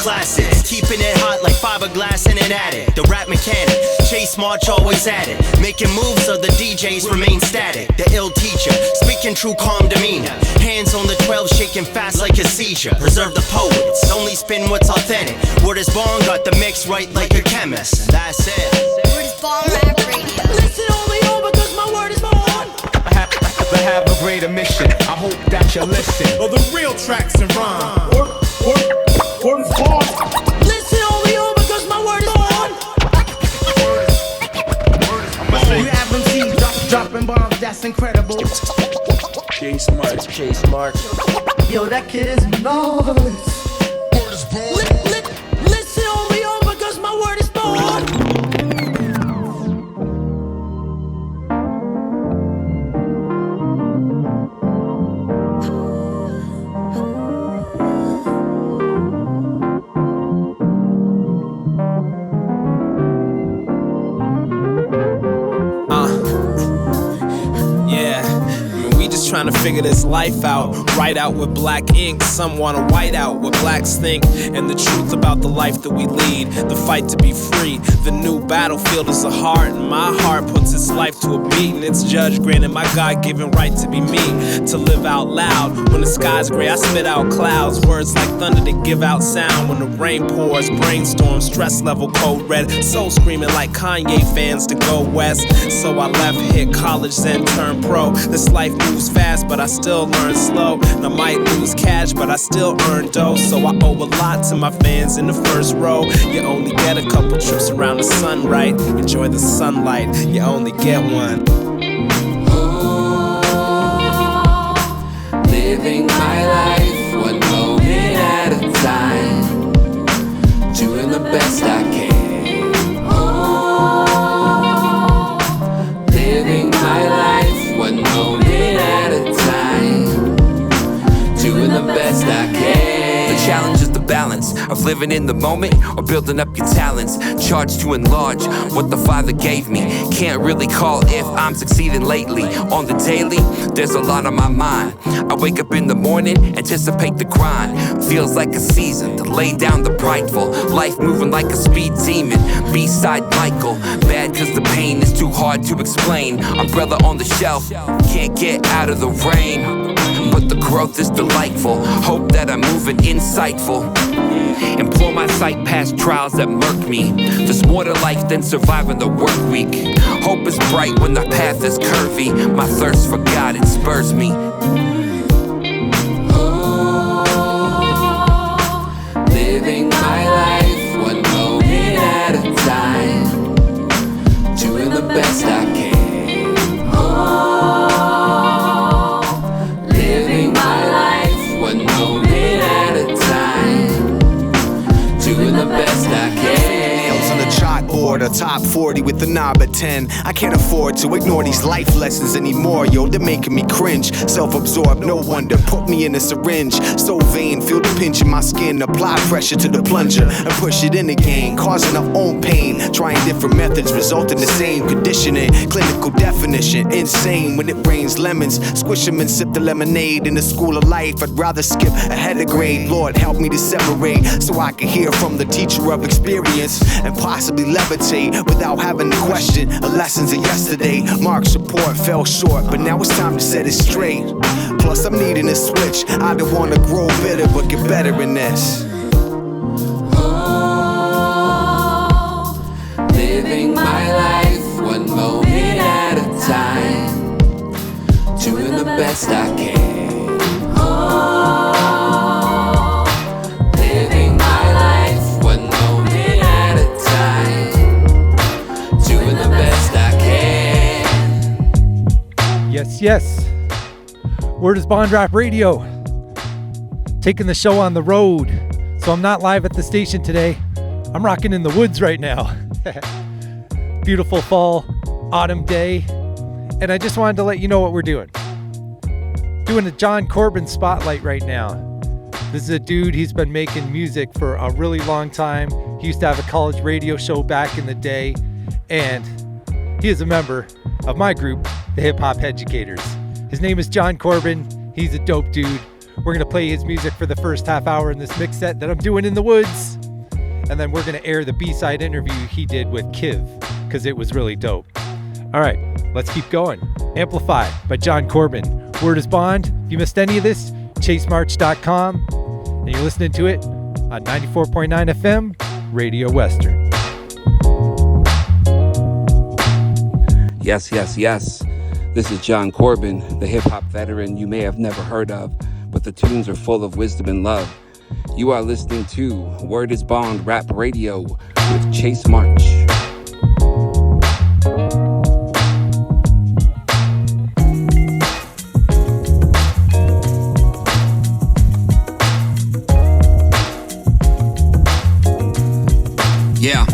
classics. Keeping it hot like fiberglass in an attic. The rap mechanic, Chase March always at it. Making moves so the DJs remain static. The ill teacher, speaking true calm demeanor. Hands on the 12 shaking fast like a seizure. Preserve the poets, only spin what's authentic. Word is born, got the mix right like a chemist. And that's it. Word is born, rap radio. Listen only on because my word is born. I have a greater mission, I hope that you listen. Or the real tracks and rhyme. Word is born. Listen only on because my word is born. You have MCs dropping bombs, that's incredible. Chase March. Yo, that kid is nice. Word is born. Listen only on because my word is born. Trying to figure this life out, write out with black ink. Some wanna white out what blacks think, and the truth about the life that we lead, the fight to be free. The new battlefield is a heart, and my heart puts its life to a beat, and its judge granted my God-given right to be me, to live out loud. When the sky's gray, I spit out clouds, words like thunder that give out sound. When the rain pours, brainstorm, stress level code red, soul screaming like Kanye fans to go west. So I left, hit college, then turned pro. This life moves fast, but I still learn slow. And I might lose cash, but I still earn dough. So I owe a lot to my fans in the first row. You only get a couple trips around the sun, right? Enjoy the sunlight, you only get one. Living my life one moment at a time, doing the best I can. Living my life one moment at a time, doing the best I can. The challenge is the balance of living in the moment or building up your talents. Charged to enlarge what the Father gave me. Can't really call if I'm succeeding lately. On the daily, there's a lot on my mind. I wake up in the morning, anticipate the grind. Feels like a season to lay down the prideful. Life moving like a speed demon. B-side Michael. Bad cause the pain is too hard to explain. Umbrella on the shelf, can't get out of the rain. But the growth is delightful. Hope that I'm moving insightful. Implore my sight past trials that murk me. There's more to life than surviving the work week. Hope is bright when the path is curvy. My thirst for God, it spurs me. Living my life one moment at a time, doing the best I can. Living my life one moment at a time, doing the best I can. On the chalkboard, a top 40 with the knob at 10. I can't afford to ignore these life lessons anymore, yo, they're making me cringe. Self-absorbed, no wonder, put me in a syringe. So vain, feel the pinch in my skin. Apply pressure to the plunger and push it in again, causing our own pain. Trying different methods, result in the same conditioning. Clinical definition, insane. When it rains lemons, squish them and sip the lemonade. In the school of life, I'd rather skip ahead of grade. Lord, help me to separate so I can hear from the teacher of experience and possibly levitate without having to question the lessons of yesterday. Mark's report fell short, but now it's time to set it straight. Plus I'm needing a switch. I don't wanna grow bitter, but get better in this. Living my life one moment at a time, doing the best I can. Living my life one moment at a time, doing the best I can. Yes. Word is Bond Rap Radio. Taking the show on the road. So I'm not live at the station today. I'm rocking in the woods right now. Beautiful fall, autumn day. And I just wanted to let you know what we're doing. Doing a Jon Corbin spotlight right now. This is a dude, he's been making music for a really long time. He used to have a college radio show back in the day. And he is a member of my group, the Hip Hop Educators. His name is Jon Corbin. He's a dope dude. We're going to play his music for the first half hour in this mix set that I'm doing in the woods. and then we're going to air the B-side interview he did with Kiv, because it was really dope. All right, let's keep going. Amplify by Jon Corbin. Word is bond. If you missed any of this, chasemarch.com, and you're listening to it on 94.9 FM, Radio Western. Yes, yes, yes. This is Jon Corbin, the hip-hop veteran you may have never heard of, but the tunes are full of wisdom and love. You are listening to Word is Bond Rap Radio with Chase March. Yeah.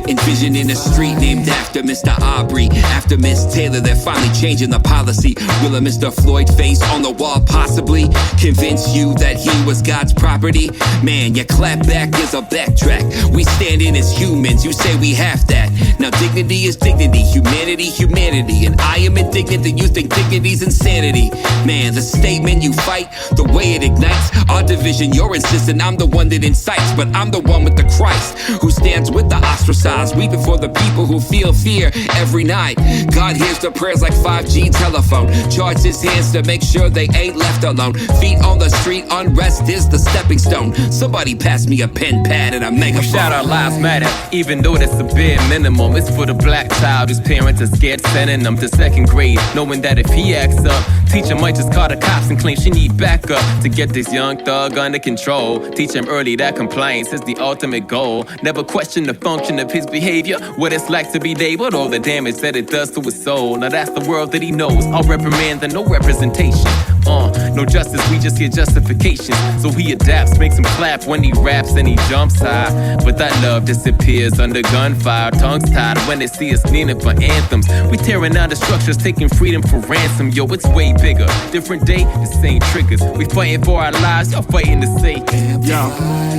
Envisioning a street named after Mr. Aubrey. After Miss Taylor, they're finally changing the policy. Will a Mr. Floyd face on the wall possibly convince you that he was God's property? Man, your clap back is a backtrack. We stand in as humans, you say we have that. Now dignity is dignity, humanity, humanity. And I am indignant that you think dignity's insanity. Man, the statement you fight, the way it ignites our division, you're insisting I'm the one that incites. But I'm the one with the Christ who stands with the ostracized, weeping for the people who feel fear every night. God hears the prayers like 5G telephone. Charge his hands to make sure they ain't left alone. Feet on the street, unrest is the stepping stone. Somebody pass me a pen pad and a megaphone. Shout out lives matter, even though that's a bare minimum. It's for the black child whose parents are scared sending them to second grade, knowing that if he acts up, teacher might just call the cops and claim she need backup to get this young thug under control. Teach him early that compliance is the ultimate goal. Never question the function of his behavior, what it's like to be labeled, or the damage that it does to his soul. Now that's the world that he knows. I'll reprimand and no representation. No justice, we just get justification. So he adapts, makes him clap when he raps and he jumps high. But that love disappears under gunfire. Tongues tied when they see us kneeling for anthems. We tearing down the structures, taking freedom for ransom. Yo, it's way bigger. Different day, the same triggers. We fighting for our lives, y'all fighting to say. Yo,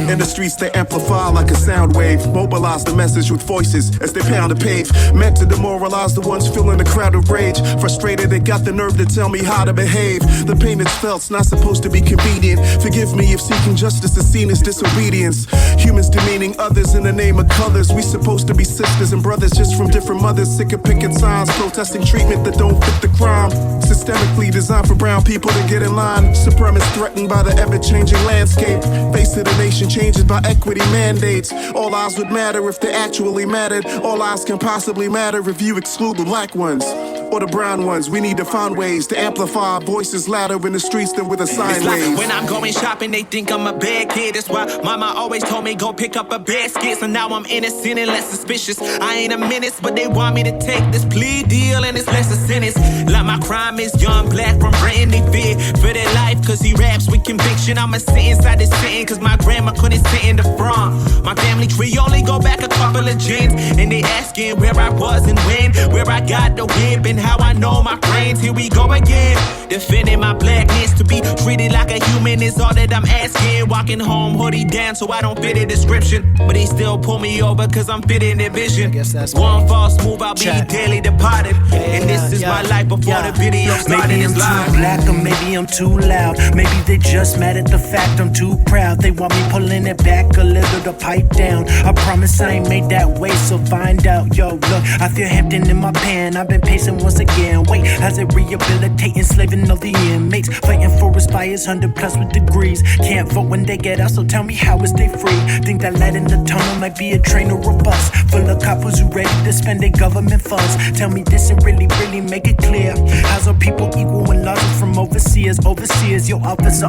in the streets they amplify like a sound wave. Mobilize the message with voices as they pound the pave. Meant to demoralize the ones feeling the crowd of rage. Frustrated, they got the nerve to tell me how to behave. The pain that's felt's not supposed to be convenient. Forgive me if seeking justice is seen as disobedience. Humans demeaning others in the name of colors. We supposed to be sisters and brothers just from different mothers. Sick of picking signs, protesting treatment that don't fit the crime. Systemically designed for brown people to get in line. Supremacy threatened by the ever-changing landscape. Face of the nation changes by equity mandates. All lives would matter if they actually mattered. All lives can possibly matter if you exclude the black ones or the brown ones. We need to find ways to amplify our voices louder in the streets than with a sign it's like wave. When I'm going shopping, they think I'm a bad kid. That's why mama always told me go pick up a basket. So now I'm innocent and less suspicious. I ain't a menace, but they want me to take this plea deal and it's less a sentence. Like my crime is young black from Britain. They fear for their life cause he raps with conviction. I'ma sit inside this sitting cause my grandma couldn't sit in the front. My family tree only go back a couple of gens. And they asking where I was and when, where I got the whip and how I know my brains. Here we go again. Defending my blackness, to be treated like a human is all that I'm asking. Walking home, hoodie down so I don't fit a description. But they still pull me over cause I'm fitting their vision. One false move, I'll be daily departed. And this is my life before the video started. Maybe I'm too black or maybe I'm too loud. Maybe they just mad at the fact I'm too proud. They want me pulling it back a little to pipe down. I promise I ain't made that way, so find out. Yo, look, I feel Hampton in my pen. I've been pacing once again. Wait, how's it rehabilitating, slaving of the inmates? Fighting for aspires 100+ with degrees. Can't vote when they get out, so tell me how is they free? Think that light in the tunnel might be a train or a bus full of coppers who ready to spend their government funds. Tell me this and really make it clear. How's our people equal when laws are from overseers? Overseers, yo, officer,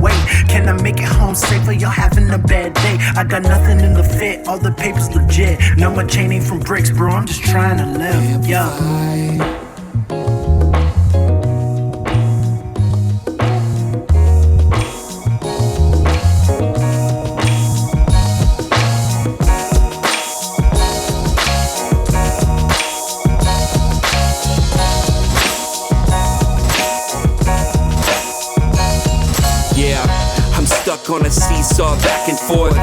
wait. Can I make it home safe or y'all having a bad day? I got nothing in the fit, all the papers legit. No, my chain ain't from bricks, bro, I'm just trying to live, yo. On a seesaw back and forth,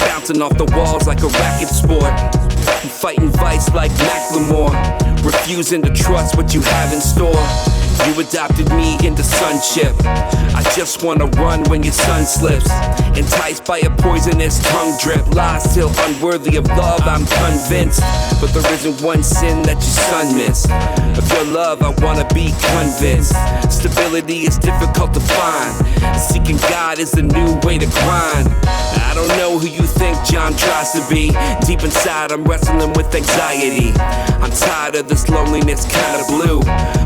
bouncing off the walls like a racket sport. I'm fighting vice like Macklemore. refusing to trust what you have in store. You adopted me into sonship. I just wanna run when your sun slips. Enticed by a poisonous tongue drip. Lies still unworthy of love, I'm convinced. But there isn't one sin that your son missed. Of your love, I wanna be convinced. Stability is difficult to find. Seeking God is the new way to grind. I don't know who you think John tries to be. Deep inside, I'm wrestling with anxiety. I'm tired of this loneliness, kinda blue.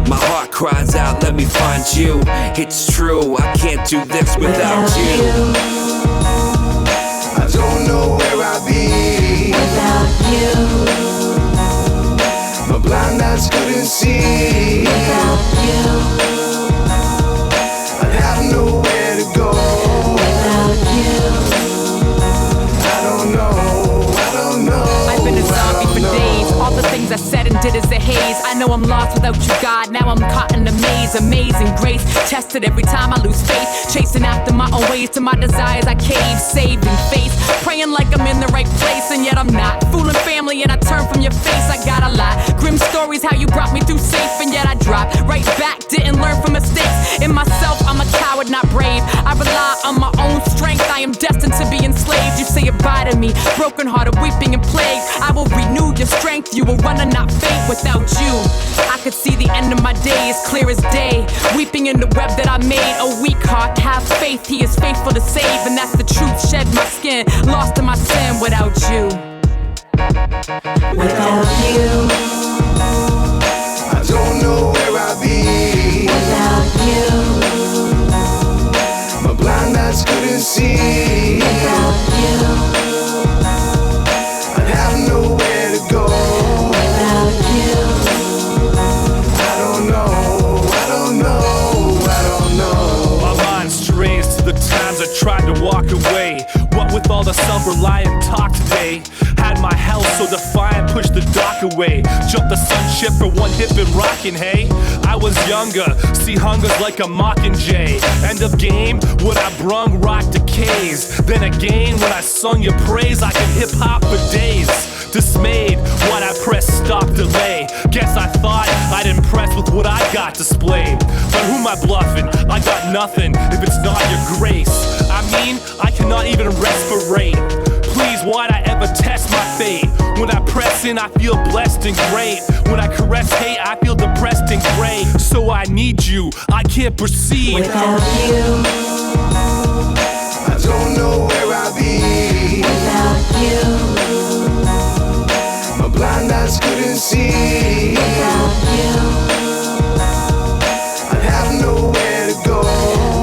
My heart cries out, let me find you. It's true, I can't do this without you. I don't know where I'd be without you. My blind eyes couldn't see without you. I'd have nowhere to go without you. I don't know. I've been a zombie for days. All the things I said and did is a haze. I know I'm lost without you, God. Now I'm caught in a maze. Amazing grace, tested every time I lose faith. Chasing after my own ways, to my desires I cave. Saving face, praying like I'm in the right place, and yet I'm not. Fooling family and I turn from your face. I got a lot grim stories how you brought me through safe, and yet I dropped right back. Didn't learn from mistakes. In myself, I'm a coward, not brave. I rely on my own strength. I am destined to be enslaved. You say goodbye to me, broken hearted, weeping and plague. I will renew your strength. You will run and not faint without you. I could see the end of my days clear as day. Weeping in the web that I made. A weak heart, have faith. He is faithful to save, and that's the truth. Shed my skin, lost in my sin without you. Without you, I don't know where I'd be without you. My blind eyes couldn't see without you. I'd have nowhere to go without you. I don't know. My mind strays to the times I tried to walk away. What with all the self-reliant talk today? Had my health so defiant, pushed the dock away. Jumped the sunship for one hip and rockin', hey? I was younger, see hunger's like a mockingjay. End of game, what I brung rock decays. Then again, when I sung your praise, I could hip-hop for days. Dismayed, why'd I press stop delay? Guess I thought I'd impress with what I got displayed. But who am I bluffing? I got nothing if it's not your grace. I mean, I cannot even respirate. Please, why'd I ever test my fate? When I press in, I feel blessed and great. When I caress hate, I feel depressed and gray. So I need you, I can't proceed without you. I don't know where I'd be without you. My blind eyes couldn't see without you. I'd have nowhere to go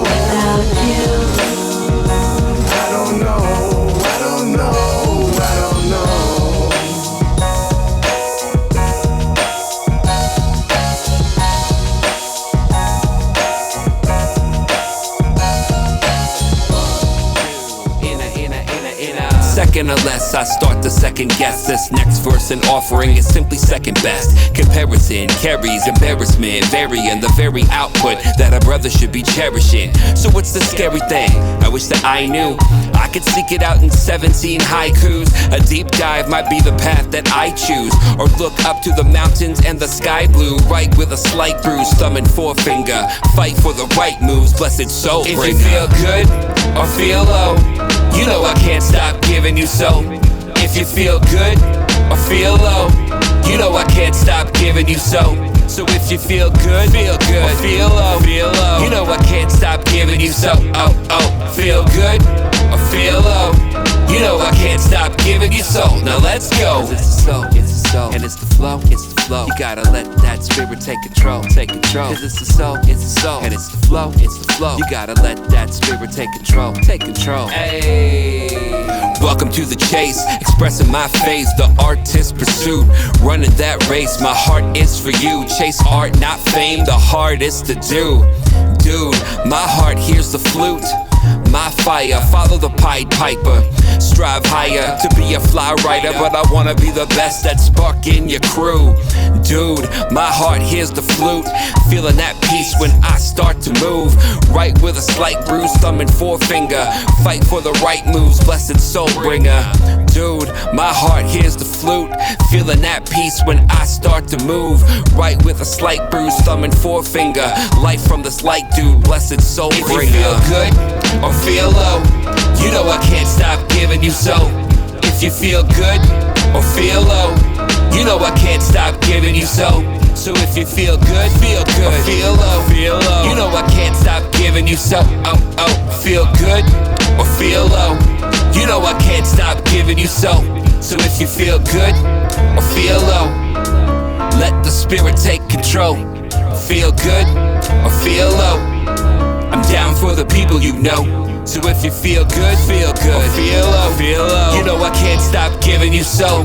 without you. I don't know. Second or less, I start to second guess. This next verse and offering is simply second best. Comparison carries embarrassment, varying the very output that a brother should be cherishing. So what's the scary thing? I wish that I knew. I could seek it out in 17 haikus. A deep dive might be the path that I choose. Or look up to the mountains and the sky blue. Right with a slight bruise, thumb and forefinger. Fight for the right moves, blessed soul. If you feel good or feel low, you know I can't stop giving you so. If you feel good or feel low, you know I can't stop giving you so. So if you feel good or feel low, you know I can't stop giving you so. Oh, feel good or feel low, you know I can't stop giving you so. Now let's go. It's the soul, it's the soul, and it's the flow, it's the flow. You gotta let that spirit take control, take control. Cause it's the soul, it's the soul, and it's the flow, it's the flow. You gotta let that spirit take control, take control. Hey, welcome to the chase, expressing my phase, the artist pursuit, running that race. My heart is for you. Chase art, not fame, the hardest to do. Dude, my heart hears the flute. My fire, follow the Pied Piper. Strive higher to be a fly writer, but I wanna be the best at sparking your crew. Dude, my heart hears the flute, feeling that peace when I start to move. Right with a slight bruise, thumb and forefinger. Fight for the right moves, blessed soul bringer. Dude, my heart hears the flute, Feeling at peace when I start to move. Right with a slight bruise, thumb and forefinger. Life from this light dude, blessed soul bringer. If you feel good or feel low, you know I can't stop giving you so. If you feel good or feel low, you know I can't stop giving you so. So if you feel good, or feel low, you know I can't stop giving you so. Feel good or feel low, you know I can't stop giving you so. So if you feel good or feel low, let the spirit take control. Feel good or feel low, I'm down for the people you know. So if you feel good, or feel low, you know I can't stop giving you so.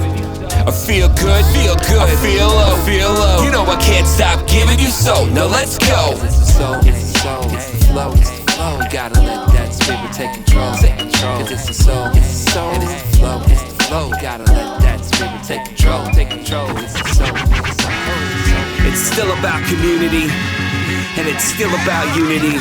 I feel good, or feel low, you know I can't stop giving you so. Now let's go. It's the soul, it's the soul, it's the flow, it's the flow. You gotta let that spirit take control. Cause it's the soul, it's the soul, it's the flow, it's the flow. You gotta let that spirit take control. It's the soul, it's the soul. It's still about community, and it's still about unity.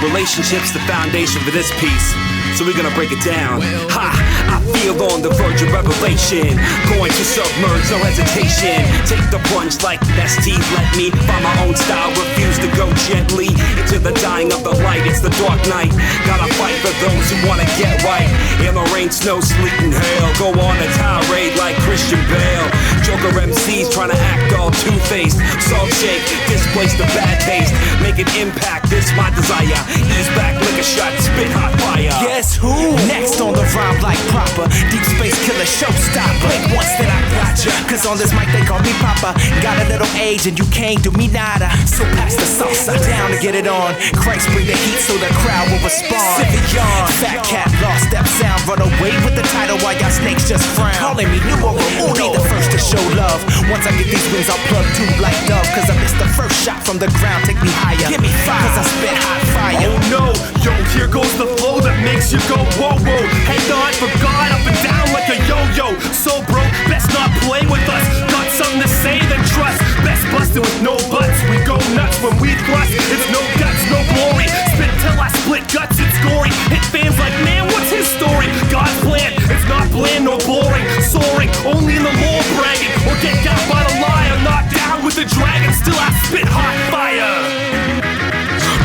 Relationships the foundation for this piece, so we're gonna break it down. I feel on the verge of revelation, going to submerge, no hesitation. Take the plunge like ST, let me find my own style, refuse to go gently into the dying of the light. It's the dark night, gotta fight for those who wanna get right. In the rain, snow, sleet and hail, go on a tirade like Christian Bale. Joker MCs trying to act all two-faced. Salt shake, displace the bad taste, make an impact, this my desire. Ease back, lick a shot, spit hot fire. Guess who? Next on the rhyme like proper. Deep space killer showstopper. Blink once that I gotcha, cause on this mic they call me Papa. Got a little age and you can't do me nada. So pass the salsa down to get it on. Christ bring the heat so the crowd will respond. Sivion, fat cat, lost that sound. Run away with the title while y'all snakes just frown. Calling me numero uno, be the first to show love. Once I get these wings I'll plug two like Dove. Cause I missed the first shot from the ground, take me higher. Give me fire, cause I spit hot fire. Oh no, yo, here goes the flow that makes you go whoa whoa. Head on for God, up and down like a yo-yo. So bro, best not play with us. Got something to say, then trust. Best busted with no butts. We go nuts when we thrust. It's no guts, no glory. Spit till I split guts, it's gory. Hit fans like, man, what's his story? God's plan, it's not bland, no boring. Soaring, only in the law bragging. Or get down by the liar, knocked down with the dragon. Still I spit hot fire.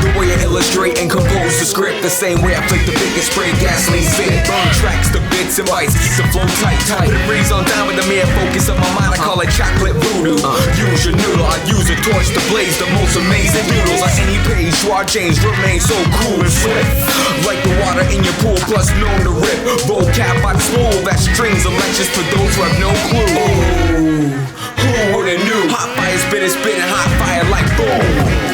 The way I illustrate and compose the script, the same way I flick the biggest spray gasoline spit. Burn tracks, the bits and bytes, keep the flow tight. Put a breeze on down with the mere focus of my mind, I call it chocolate voodoo. Use your noodle, I use a torch to blaze the most amazing noodles. On any page, Shua James remain so cool and swift, like the water in your pool, plus known to rip. Vocab by the spool, that strings of lectures for those who have no clue. Ooh, who would've knew? Hot fire spitting hot fire like boom.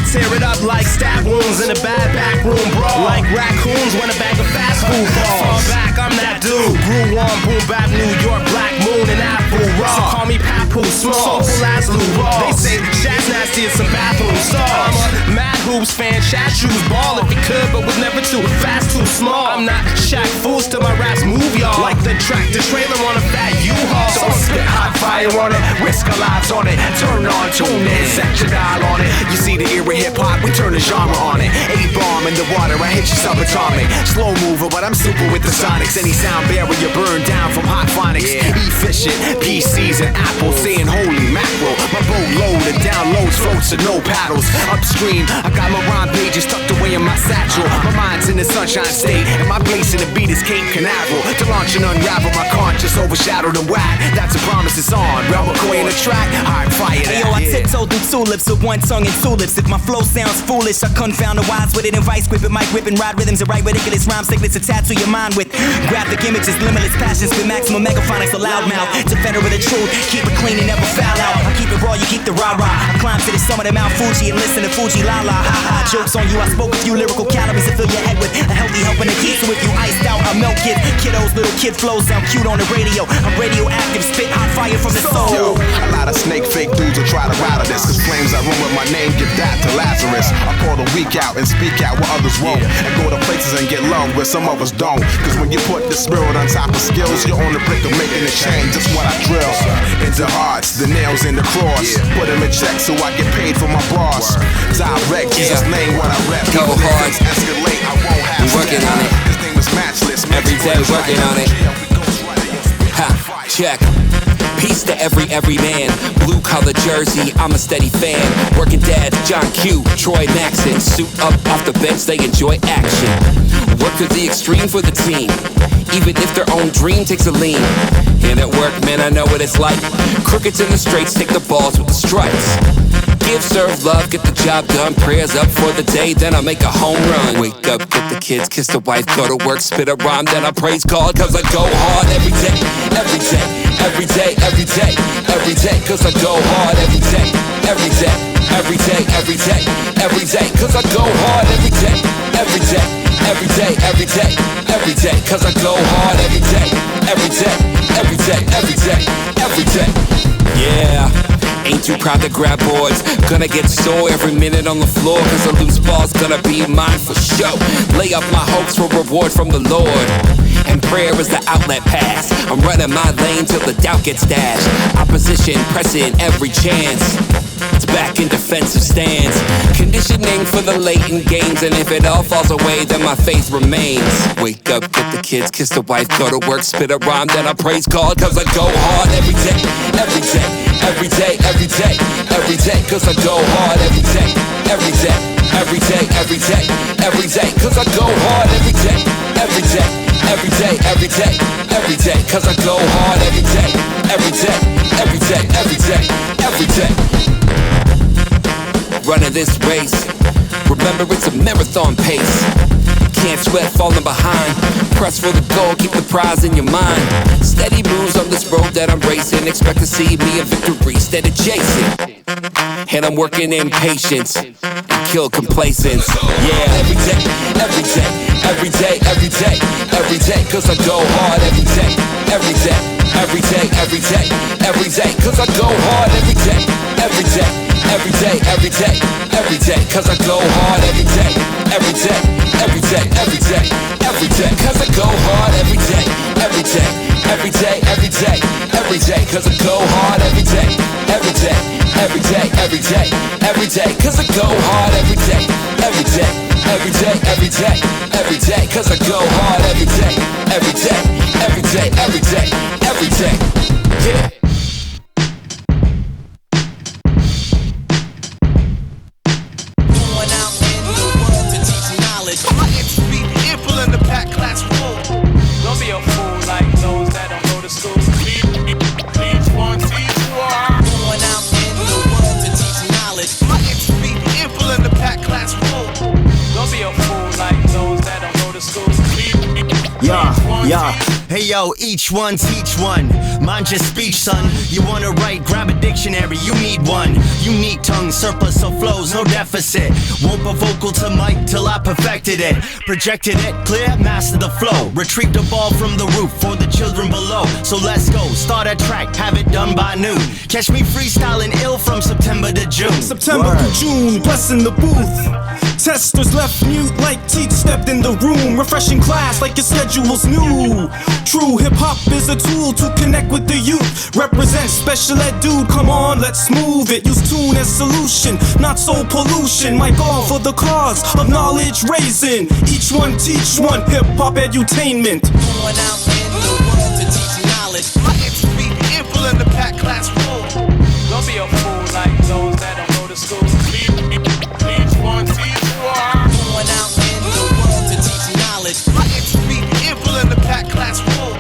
Tear it up like stab wounds in a bad back room brawl. Like raccoons when a bag of fast food falls. Fall back, I'm that dude. Grew on boom bap, New York, Black Moon and Apple Raw. So call me Papu, small, soulful as Lou Raw. They say Shad's nasty in some bathroom stalls. I'm a Mad Hoops fan, Shad shoes ball if he could, but was never too fast, too small. I'm not Shaq Fools till my raps move y'all. Like the tractor trailer on a fat U-Haul. So spit hot fire on it, risk our lives on it. Turn on, tune in, set your dial on it. You see the era hip-hop, we turn the genre on it. A-bomb in the water, I hit you subatomic. Slow mover, but I'm super with the sonics. Any sound barrier burned down from hot phonics. Efficient, PCs and Apple saying holy mackerel. My boat loaded, downloads, floats and no paddles. Upstream, I got my rhyme pages tucked away in my satchel. My mind's in the sunshine state, and my place in the beat is Cape Canaveral. To launch and unravel my conscious, overshadowed and whack. That's a promise it's on. Real McCoy in the track, hard fire that. Yo, I tiptoed through tulips with one tongue and two lips. If my flow sounds foolish, I confound the wise with it and vice grip it, mic grip and ride rhythms and write ridiculous rhymes, sickness to tattoo your mind with graphic images, limitless passions with maximum megaphonics, a loud mouth. Defender of the truth, keep it clean and never foul out. I keep it raw, you keep the rah-rah. I climb to the summit of Mount Fuji and listen to Fuji la la. Ha ha, jokes on you, I spoke a few lyrical calories to fill your head with a healthy helping to keep. So if you iced out, I melt kid. Kiddos, little kid flows sound cute on the radio. I'm radioactive, spit hot fire from the soul. Yo, a lot of snake fake dudes will try to rattle this, cause flames I run with my name give that to Lazarus. I call the weak out and speak out what others won't, and go to places and get love where some of us don't. Cause when you put the spirit on top of skills, you're on the brink of making a change. That's what I drill into hearts, the nails in the cross. Put them in check so I get paid for my bars. Die-Rek, Jesus name what I rap. Go hard, day working on it. Ha, check. Peace to every man. Blue collar jersey, I'm a steady fan. Working dad, John Q, Troy Maxon. Suit up off the bench, they enjoy action. Work to the extreme for the team, even if their own dream takes a lean. And at work, man, I know what it's like. Crickets in the straights, take the balls with the strikes. Give, serve, love, get the job done. Prayers up for the day, then I make a home run. Wake up, get the kids, kiss the wife, go to work, spit a rhyme, then I praise God, cause I go hard every day, every day, every day, every day, every day, cause I go hard every day, every day, every day, every day, every day, cause I go hard every day, every day, every day, every day, every day, cause I go hard every day, every day, every day, every day, every day. Yeah. Ain't too proud to grab boards. Gonna get sore every minute on the floor, cause a loose ball's gonna be mine for sure. Lay up my hopes for reward from the Lord, and prayer is the outlet pass. I'm running my lane till the doubt gets dashed. Opposition pressing every chance. It's back in defensive stance. Conditioning for the latent games, and if it all falls away, then my faith remains. Wake up, get the kids, kiss the wife, go to work, spit a rhyme, then I praise God, cause I go hard every day, every day, every day, every day, every day, cause I go hard every day, every day, every day, every day, every day, cause I go hard every day, every day, every day, every day, every day, cause I go hard every day, every day, every day, every day, every day. Running this race, remember it's a marathon pace. Can't sweat falling behind. Press for the goal, keep the prize in your mind. Steady moves on this road that I'm racing. Expect to see me a victory instead of chasing. And I'm working in patience and kill complacence. Yeah, every day, every day, every day, every day, every day, cause I go hard every day, every day, every day, every day, every day, cause I go hard every day, every day, every day, every day, every day, cause I go hard every day, every day, every day, every day, every day, cause I go hard every day, every day, every day, every day, every day, cause I go hard every day, every day, every day, every day, every day, cause I go hard every day, every day, every day, every day, every day, cause I go hard every day, every day, every day, every day, every day, yeah. In the pack class full. Don't be a fool like those that don't go to school. Teach one, teach one. Going out in the world to teach knowledge. My XP ample in the pack class full. Don't be a fool like those that don't go to school. Yeah. Hey yo, each one teach one. Mind your speech, son. You wanna write, grab a dictionary, you need one. Unique tongue, surplus of flows, no deficit. Won't be vocal to mic till I perfected it. Projected it, clear, master the flow. Retrieve the ball from the roof for the children below. So let's go, start a track, have it done by noon. Catch me freestyling ill from September to June. September to June, blessing the booth. Testers left mute like teach stepped in the room. Refreshing class like your schedule's new. True hip-hop is a tool to connect with the youth. Represent special ed dude, come on, let's move it. Use tune as solution, not soul pollution. Mic on for the cause of knowledge raising. Each one teach one, hip-hop edutainment. Going out in the world to teach knowledge. My XP ample in the pack class full. Don't be a fool like those that don't go to school. Teach one, teach one. Going out in the world to teach knowledge. My XP ample in the pack class full.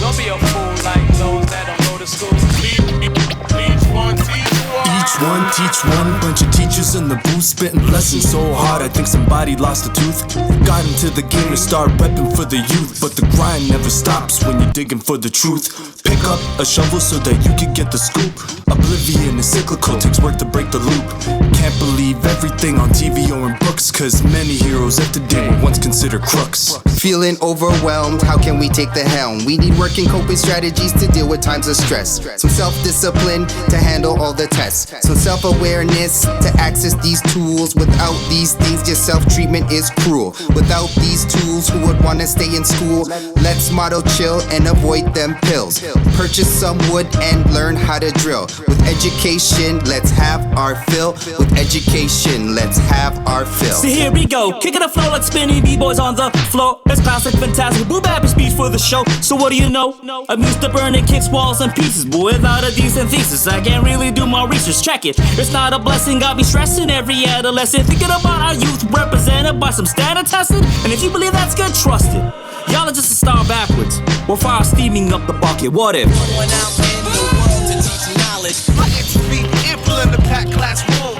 Don't be a fool like those that don't go to school. Teach one, teach one. Each one teach one, bunch of teachers in the booth spitting lessons so hard I think somebody lost a tooth. Got into the game to start repping for the youth, but the grind never stops when you're digging for the truth. Pick up a shovel so that you can get the scoop. Oblivion is cyclical, takes work to break the loop. Can't believe everything on TV or in books, cause many heroes of today were once considered crooks. Feeling overwhelmed, how can we take the helm? We need working coping strategies to deal with times of stress. Some self-discipline to handle all the tests. Some self-awareness to access these tools. Without these things, your self-treatment is cruel. Without these tools, who would want to stay in school? Let's motto chill and avoid them pills. Purchase some wood and learn how to drill. With education, let's have our fill. With education, let's have our fill. So here we go, kicking the flow like spinning B-boys on the floor. It's classic, fantastic, boom bap speech for the show. So what do you know? I'm used to burning kicks, walls, and pieces, but without a decent thesis, I can't really do my research. Check it. It's not a blessing, got me stressing every adolescent, thinking about our youth represented by some standard testing. And if you believe that's good, trust it. Y'all are just a star backwards. We're fire steaming up the bucket. What if? Went out in the world to teach knowledge. My entropy ample in the packed classroom.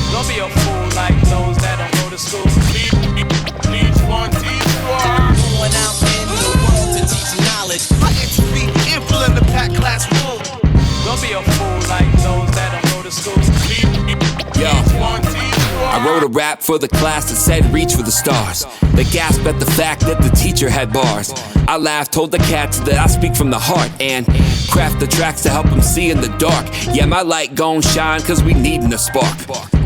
Don't be a fool like those that don't go to school. Teach one, teach one. Went out in the world to teach knowledge. My entropy ample in the packed classroom. Don't be a fool like those that don't go to school. Yo, I wrote a rap for the class that said reach for the stars. They gasped at the fact that the teacher had bars. I laughed, told the cats that I speak from the heart, and craft the tracks to help them see in the dark. Yeah, my light gon' shine cause we needin' a spark.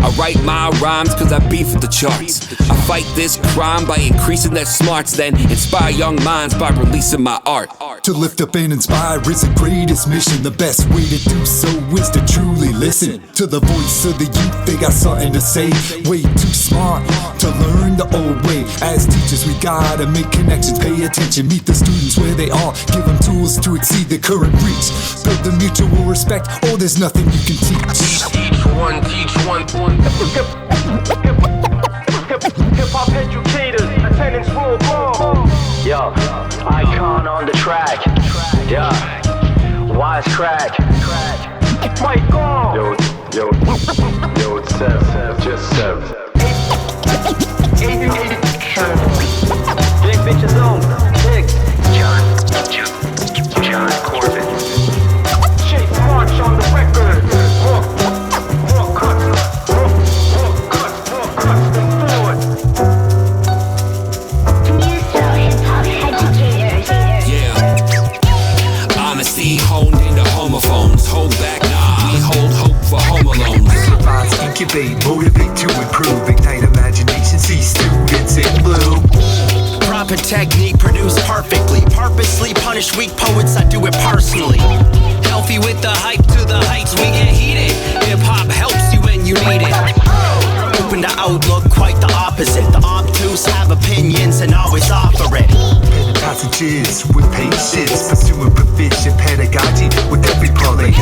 I write my rhymes cause I beef with the charts. I fight this crime by increasing their smarts, then inspire young minds by releasing my art. To lift up and inspire is the greatest mission. The best way to do so is to truly listen to the voice of the youth. They got something to say. Way too smart to learn the old way. As teachers we gotta make connections, pay attention, meet the students where they are, give them tools to exceed their current reach. Build the mutual respect, or there's nothing you can teach. Teach one. Hip-hop educators, attendance roll call. Yo, icon on the track. Yeah, Wizekrak. Mic on. Yo, it's Sev, just Sev. Big bitches on. Big. Jon Corbin. Chase March on the record. More cuts than forward. Yeah. Honesty honed into homophones. Hold back, nah. We hold hope for home alone. Provides, incubate, motivate to improve, ignite imagination, see students in bloom. Proper technique produced perfectly. Purposely punish weak poets, I do it personally. Healthy with the hype to the heights, we get heated. Hip-hop helps you when you need it. Open the outlook, quite the opposite. The obtuse have opinions and always offer it. Passages with patience, pursuing proficient pedagogy with every parlay.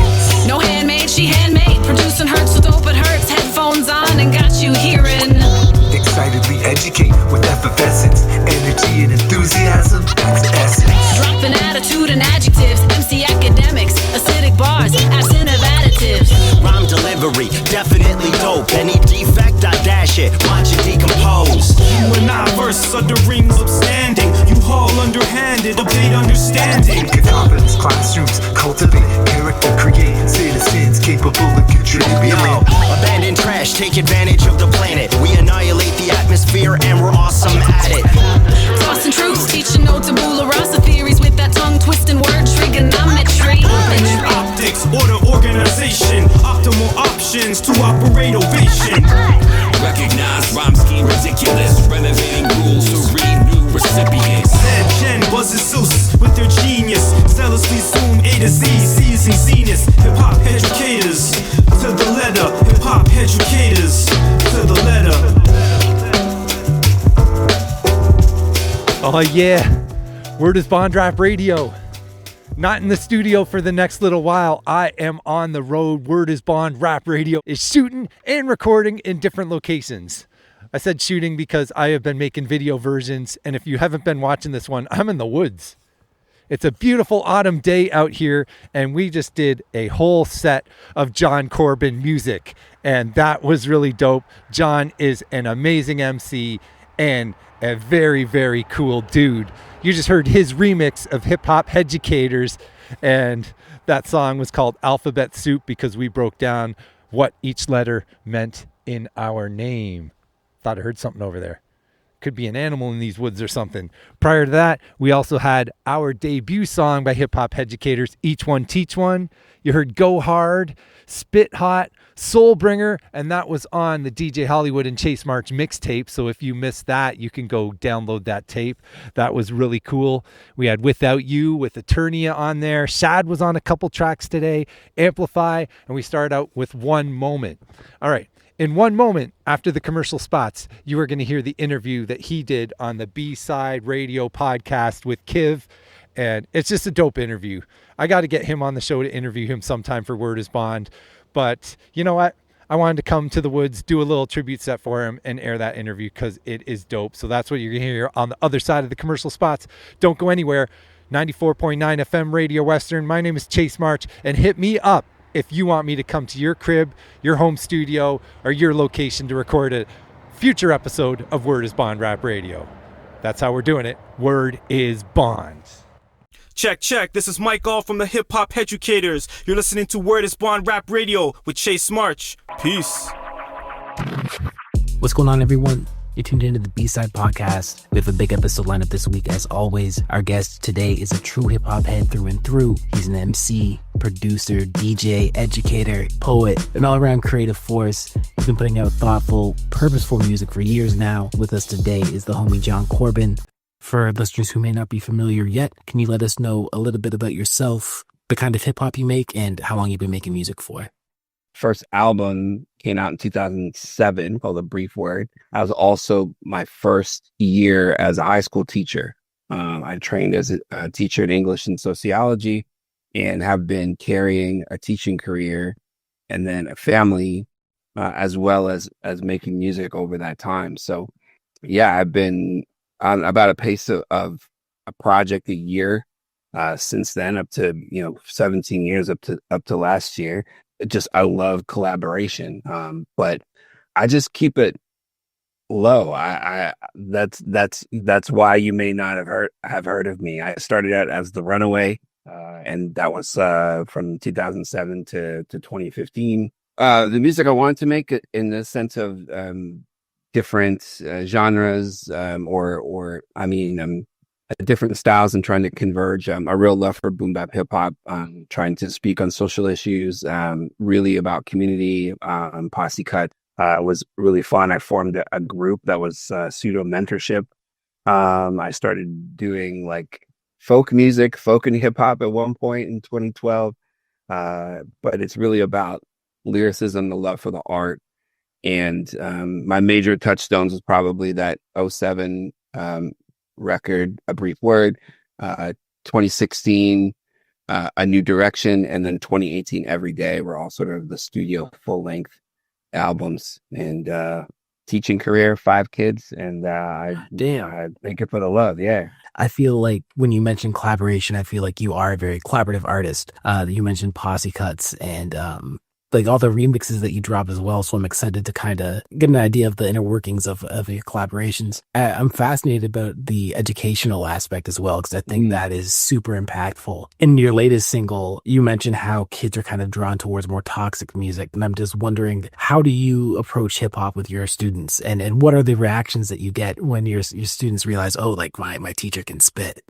No handmade, she handmade. Producing hurts so dope it hurts. Headphones on and got you hearing. Excitedly educate with effervescence, energy and enthusiasm, that's the essence. Dropping attitude and adjectives. MC academics, acidic bars, absent of additives. Rhyme delivery, definitely dope. Any defect, I dash it, watch it decompose. You and I verse under rings upstanding. You haul underhanded, update understanding. Confidence classrooms, cultivate character, create citizens capable of contributing. Yo, abandon trash, take advantage of the planet. We annihilate the atmosphere and we're awesome at it. Tossing truths, teaching no tabula rasa theories with that tongue twisting word trigonometry. Optics, order, organization, optimal options to operate ovation. Recognize rhyme scheme ridiculous, renovating rules to read new recipients. Said Jen buzzes Zeus with their genius, zealously zoom A to Z, C's and Zeniths. Hip-hop educators to the letter, hip-hop educators to the letter. Oh yeah, Word is Bond Rap Radio. Not in the studio for the next little while. I am on the road. Word is Bond Rap Radio is shooting and recording in different locations. I said shooting because I have been making video versions, and if you haven't been watching this one, I'm in the woods. It's a beautiful autumn day out here, and we just did a whole set of Jon Corbin music, and that was really dope. Jon is an amazing MC and a very, very cool dude. You just heard his remix of Hip Hop Educators, and that song was called Alphabet Soup because we broke down what each letter meant in our name. Thought I heard something over there. Could be an animal in these woods or something. Prior to that, we also had our debut song by Hip Hop Educators, Each One Teach One. You heard Go Hard, Spit Hot, Soulbringer, and that was on the DJ Hollywood and Chase March mixtape. So if you missed that, you can go download that tape. That was really cool. We had Without You with Eternia on there. Shad was on a couple tracks today, Amplify, and we started out with One Moment. All right. In one moment after the commercial spots, you are going to hear the interview that he did on the B-Side Radio podcast with Kiv. And it's just a dope interview. I got to get him on the show to interview him sometime for Word is Bond. But you know what? I wanted to come to the woods, do a little tribute set for him, and air that interview because it is dope. So that's what you're going to hear on the other side of the commercial spots. Don't go anywhere. 94.9 FM Radio Western. My name is Chase March, and hit me up if you want me to come to your crib, your home studio, or your location to record a future episode of Word is Bond Rap Radio. That's how we're doing it. Word is Bond. Check. This is Mike All from the Hip Hop Educators. You're listening to Word is Bond Rap Radio with Chase March. Peace. What's going on, everyone? You're tuned into the B-Side podcast. We have a big episode lineup this week. As always, our guest today is a true hip-hop head through and through. He's an MC, producer, DJ, educator, poet, an all-around creative force. He's been putting out thoughtful, purposeful music for years now. With us today is the homie Jon Corbin. For listeners who may not be familiar yet, can you let us know a little bit about yourself, the kind of hip-hop you make, and how long you've been making music for? First album came out in 2007 called A Brief Word. That was also my first year as a high school teacher. I trained as a teacher in English and sociology and have been carrying a teaching career and then a family as well as making music over that time. So yeah, I've been on about a pace of a project a year since then, up to 17 years up to last year. I love collaboration, but I just keep it low. That's why you may not have heard of me. I started out as the Runaway, and that was from 2007 to 2015. The music I wanted to make in the sense of different genres, different styles, and trying to converge. A real love for boom bap hip hop, trying to speak on social issues, really about community. Posse Cut was really fun. I formed a group that was pseudo mentorship. I started doing like folk music, folk and hip hop at one point in 2012. But it's really about lyricism, the love for the art. And my major touchstones was probably that 07 record, A Brief Word, 2016, A New Direction, and then 2018, Every Day were all sort of the studio full-length albums. And teaching career, 5 kids, and I make it for the love. Yeah. I feel like when you mention collaboration, I feel like you are a very collaborative artist. You mentioned Posse Cuts and like all the remixes that you drop as well. So I'm excited to kind of get an idea of the inner workings of your collaborations. I'm fascinated about the educational aspect as well, because I think that is super impactful. In your latest single, you mentioned how kids are kind of drawn towards more toxic music. And I'm just wondering, how do you approach hip hop with your students? And what are the reactions that you get when your students realize, oh, like my teacher can spit?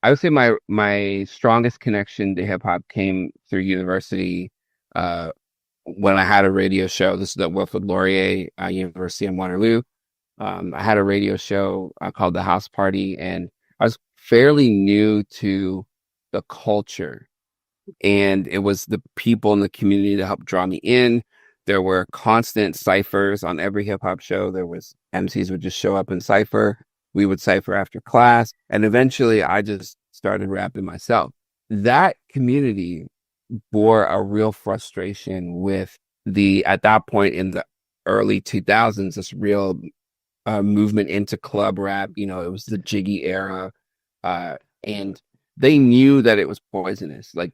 I would say my strongest connection to hip hop came through university, when I had a radio show. This is at Wilfrid Laurier University in Waterloo. I had a radio show called The House Party, and I was fairly new to the culture. And it was the people in the community that helped draw me in. There were constant ciphers on every hip hop show. There was MCs would just show up and cipher. We would cipher after class. And eventually I just started rapping myself. That community bore a real frustration with at that point in the early 2000s, this real movement into club rap. It was the Jiggy era. And they knew that it was poisonous. Like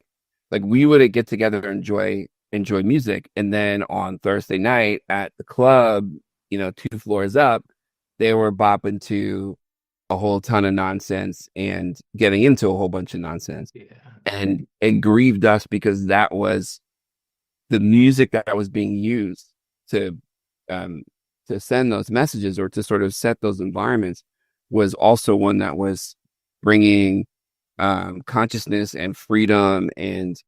we would get together and enjoy music. And then on Thursday night at the club, 2 floors up, they were bopping to a whole ton of nonsense and getting into a whole bunch of nonsense. Yeah. And it grieved us because that was the music that was being used to send those messages or to sort of set those environments was also one that was bringing consciousness and freedom and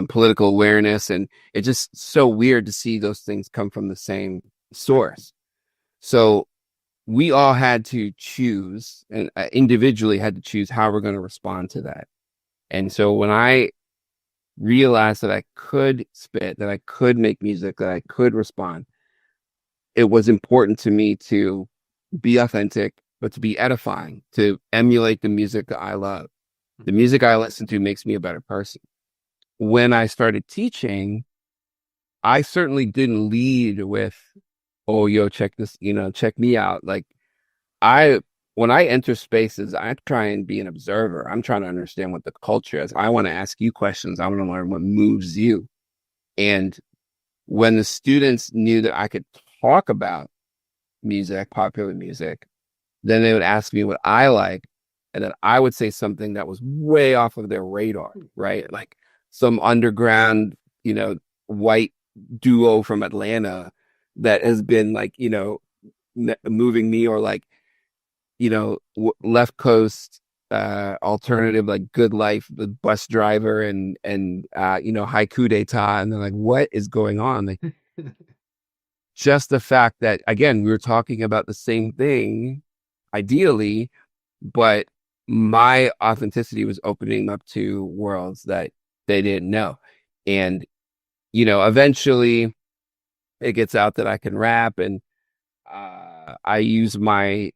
political awareness. And it's just so weird to see those things come from the same source. So we all had to choose, and individually had to choose how we're going to respond to that. And so when I realized that I could spit, that I could make music, that I could respond, it was important to me to be authentic, but to be edifying, to emulate the music that I love. The music I listen to makes me a better person. When I started teaching, I certainly didn't lead with, oh, yo, check this, check me out. Like when I enter spaces, I try and be an observer. I'm trying to understand what the culture is. I want to ask you questions. I want to learn what moves you. And when the students knew that I could talk about music, popular music, then they would ask me what I like. And then I would say something that was way off of their radar, right? Like some underground, white duo from Atlanta that has been like, moving me, or like, left coast alternative, like Good Life, the Bus Driver, and Haiku d'etat, and they're like, what is going on? Like, just the fact that, again, we were talking about the same thing ideally, but my authenticity was opening up to worlds that they didn't know. And eventually it gets out that I can rap, and I use my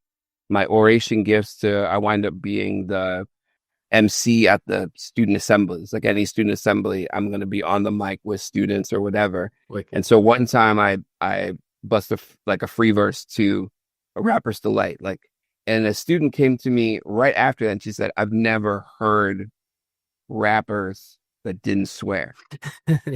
oration gifts I wind up being the MC at the student assemblies. Like any student assembly, I'm going to be on the mic with students or whatever. And so one time I bust a free verse to a Rapper's Delight, and a student came to me right after that, and she said, I've never heard rappers that didn't swear.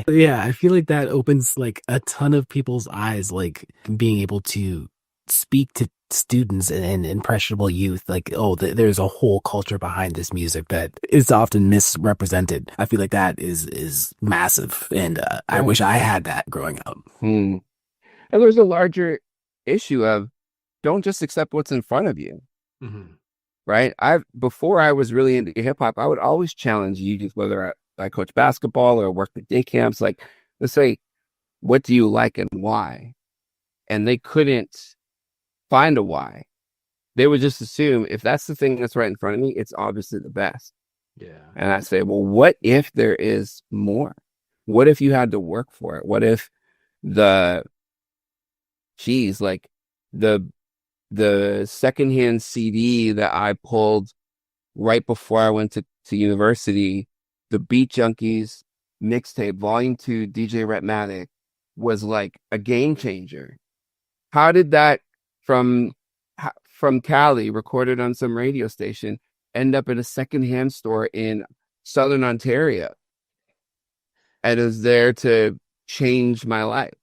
Yeah, I feel like that opens like a ton of people's eyes, like being able to speak to students and impressionable youth, like, oh, there's a whole culture behind this music that is often misrepresented. I feel like that is massive, and I wish I had that growing up. And there's a larger issue of don't just accept what's in front of you. Right? Before I was really into hip hop, I would always challenge youth, whether I coach basketball or work at day camps, like, let's say, what do you like and why? And they couldn't find a why. They would just assume if that's the thing that's right in front of me, it's obviously the best. Yeah. And I say, well, what if there is more? What if you had to work for it? What if the secondhand CD that I pulled right before I went to university, the Beat Junkies mixtape, Volume 2, DJ Rhythmatic, was like a game changer. How did that from Cali, recorded on some radio station, end up at a secondhand store in Southern Ontario? And it was there to change my life.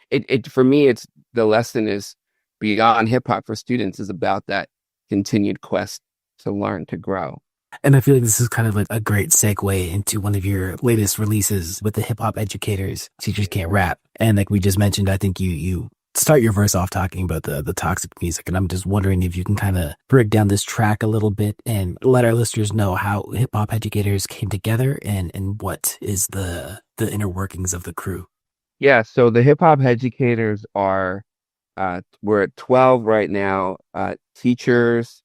It for me, it's the lesson is beyond hip hop for students is about that continued quest to learn, to grow. And I feel like this is kind of like a great segue into one of your latest releases with the hip hop educators, Teachers Can't Rap. And like we just mentioned, I think you start your verse off talking about the toxic music. And I'm just wondering if you can kind of break down this track a little bit and let our listeners know how hip hop educators came together and what is the inner workings of the crew. Yeah. So the hip hop educators are, we're at 12 right now, teachers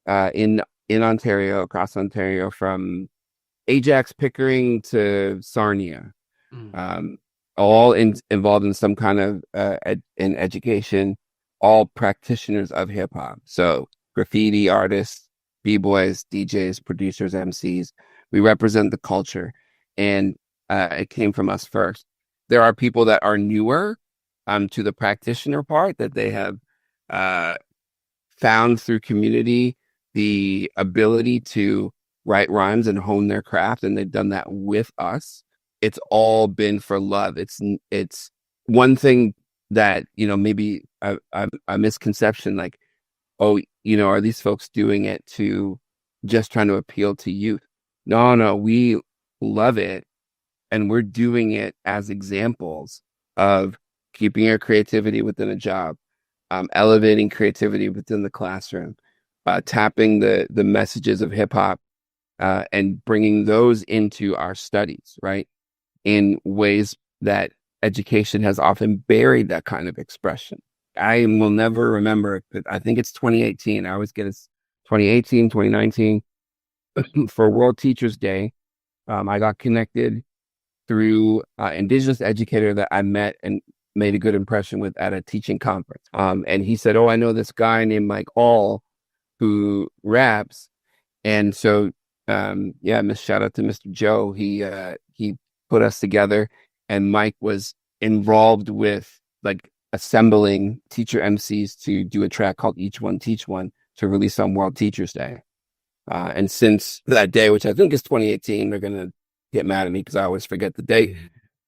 in Ontario, across Ontario, from Ajax, Pickering to Sarnia, all involved in some kind of in education, all practitioners of hip hop. So graffiti artists, b-boys, DJs, producers, MCs. We represent the culture, and it came from us first. There are people that are newer to the practitioner part, that they have found through community the ability to write rhymes and hone their craft, and they've done that with us. It's all been for love. It's one thing that, maybe a misconception, like, oh, are these folks doing it to just trying to appeal to youth? No, we love it, and we're doing it as examples of keeping our creativity within a job, elevating creativity within the classroom, tapping the messages of hip hop, and bringing those into our studies, right? In ways that education has often buried that kind of expression. I will never remember, but I think it's 2018. I always get it's 2018, 2019 for World Teachers Day. I got connected through Indigenous educator that I met and made a good impression with at a teaching conference. And he said, "Oh, I know this guy named Mike All who raps." And so, shout out to Mr. Joe. He put us together, and Mike was involved with like assembling teacher MCs to do a track called Each One Teach One to release on World Teachers Day. And since that day, which I think is 2018, they're going to get mad at me because I always forget the date,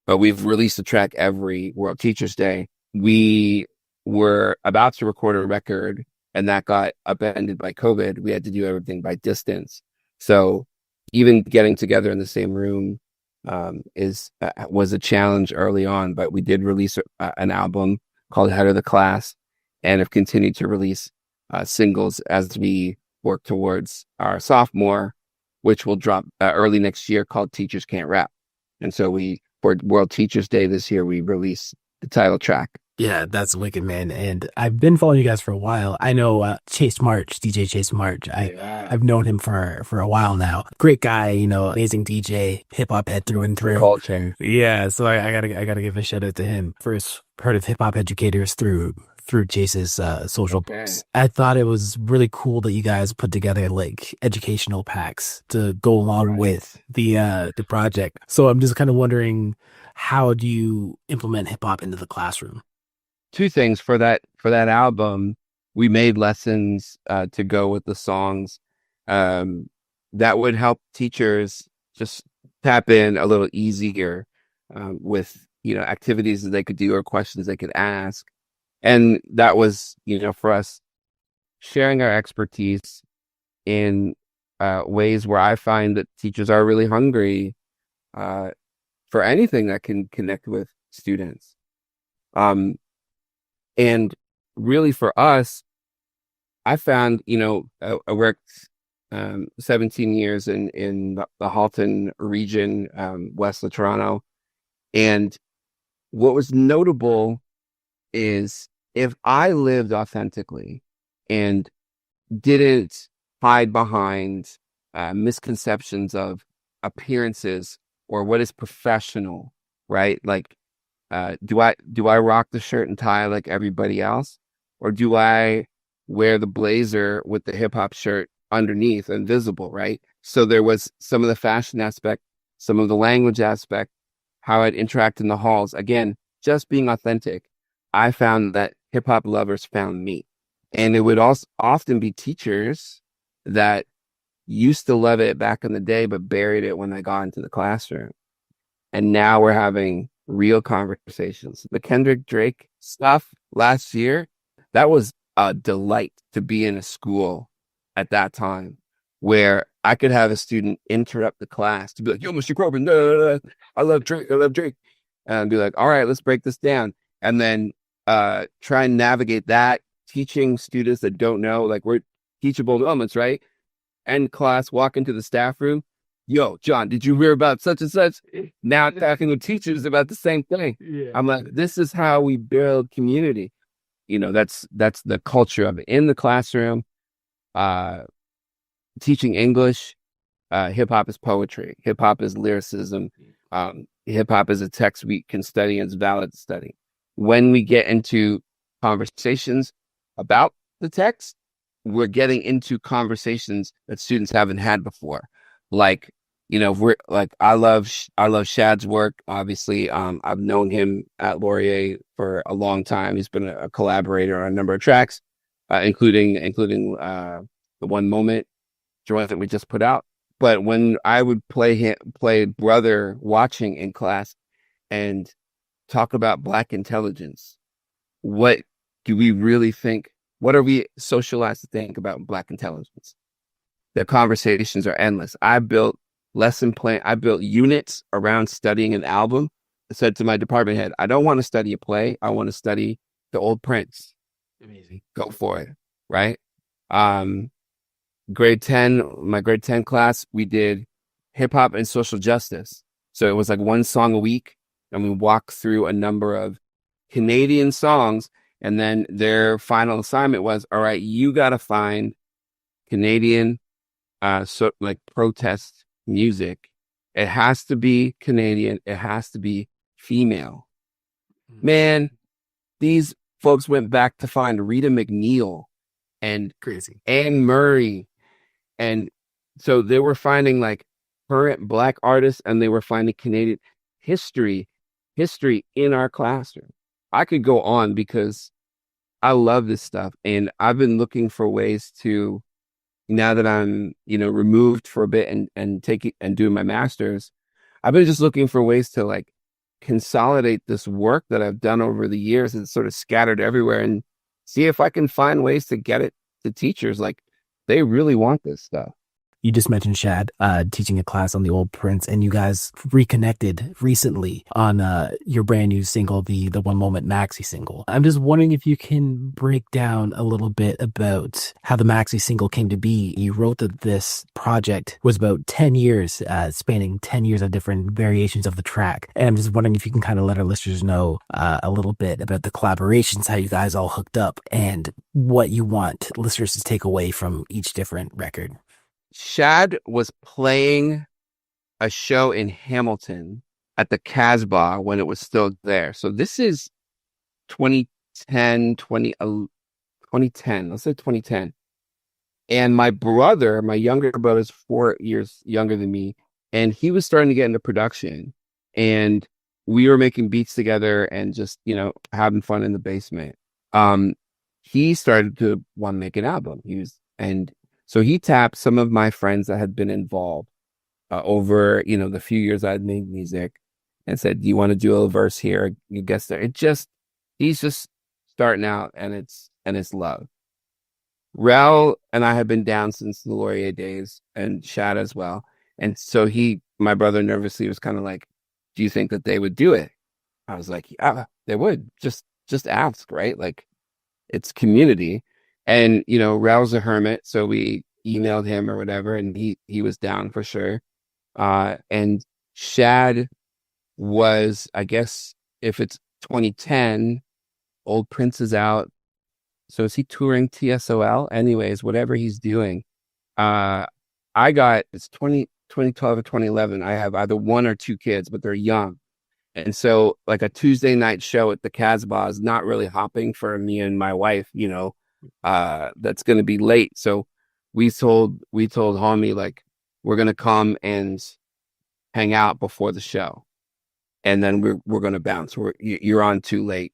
but we've released a track every World Teachers Day. We were about to record a record, and that got upended by COVID. We had to do everything by distance. So even getting together in the same room was a challenge early on, but we did release an album called Head of the Class, and have continued to release singles as we work towards our sophomore, which will drop early next year, called Teachers Can't Rap. And so for World Teachers Day this year, we released the title track. Yeah, that's wicked, man. And I've been following you guys for a while. I know Chase March, DJ Chase March. I've known him for a while now. Great guy, amazing DJ, hip hop head through and through. Culture. Yeah, so I gotta give a shout out to him. First heard of hip hop educators through Chase's social posts. I thought it was really cool that you guys put together like educational packs to go along with the project. So I'm just kind of wondering, how do you implement hip hop into the classroom? Two things for that album. We made lessons to go with the songs that would help teachers just tap in a little easier with activities that they could do or questions they could ask. And that was, for us, sharing our expertise in ways where I find that teachers are really hungry for anything that can connect with students. And really for us, I found, I worked 17 years in the Halton region, west of Toronto. And what was notable is if I lived authentically and didn't hide behind misconceptions of appearances or what is professional, right? Like, do I rock the shirt and tie like everybody else? Or do I wear the blazer with the hip hop shirt underneath and visible, right? So there was some of the fashion aspect, some of the language aspect, how I'd interact in the halls. Again, just being authentic. I found that hip hop lovers found me. And it would also often be teachers that used to love it back in the day, but buried it when they got into the classroom. And now we're having real conversations. The Kendrick Drake stuff last year, that was a delight to be in a school at that time where I could have a student interrupt the class to be like, "Yo, Mr. Corbin, I love Drake. And be like, "All right, let's break this down." And then try and navigate that, teaching students that don't know, like we're teachable moments, right? End class, walk into the staff room. "Yo, John, did you hear about such and such?" Now talking with teachers about the same thing. Yeah. I'm like, this is how we build community. That's the culture of it. In the classroom, teaching English, hip hop is poetry. Hip hop is lyricism. Hip hop is a text we can study and it's valid to study. When we get into conversations about the text, we're getting into conversations that students haven't had before. Like, we're like, I love Shad's work. Obviously, I've known him at Laurier for a long time. He's been a collaborator on a number of tracks, including the One Moment joint that we just put out. But when I would play Brother Watching in class and talk about Black intelligence, what do we really think? What are we socialized to think about Black intelligence? The conversations are endless. I built lesson plan. I built units around studying an album. I said to my department head, I don't want to study a play. I want to study the old Prince. Amazing. Go for it. Right. Grade 10, my grade 10 class, we did hip hop and social justice. So it was like one song a week. And we walked through a number of Canadian songs. And then their final assignment was, all right, you got to find Canadian, protest music. It has to be Canadian. It has to be female. Man, these folks went back to find Rita McNeil and crazy Anne Murray. And so they were finding like current Black artists, and they were finding Canadian history in our classroom. I could go on because I love this stuff. And I've been looking for ways to, now that I'm, removed for a bit and taking and doing my master's, I've been just looking for ways to like consolidate this work that I've done over the years. It's sort of scattered everywhere, and see if I can find ways to get it to teachers. Like, they really want this stuff. You just mentioned Shad teaching a class on the old Prince, and you guys reconnected recently on your brand new single, the One Moment maxi single. I'm just wondering if you can break down a little bit about how the maxi single came to be. You wrote that this project was about 10 years, spanning 10 years of different variations of the track. And I'm just wondering if you can kind of let our listeners know a little bit about the collaborations, how you guys all hooked up, and what you want listeners to take away from each different record. Shad was playing a show in Hamilton at the Casbah when it was still there. So this is 2010. Let's say 2010. And my younger brother is 4 years younger than me, and he was starting to get into production. And we were making beats together and just, having fun in the basement. He started to want to make an album. So he tapped some of my friends that had been involved over, the few years I'd made music, and said, "Do you want to do a verse here? You guess there." He's just starting out, and it's love. Rel and I have been down since the Laurier days, and Shad as well. And so my brother nervously was kind of like, "Do you think that they would do it?" I was like, "Yeah, they would. Just ask, right? Like, it's community." And, Rel's a hermit, so we emailed him or whatever, and he was down for sure. And Shad was, I guess, if it's 2010, Old Prince is out. So is he touring TSOL? Anyways, whatever he's doing. It's 2012 or 2011. I have either one or two kids, but they're young. And so like a Tuesday night show at the Casbah is not really hopping for me and my wife, that's going to be late. So we told homie, like, we're going to come and hang out before the show, and then we're going to bounce. You're on too late.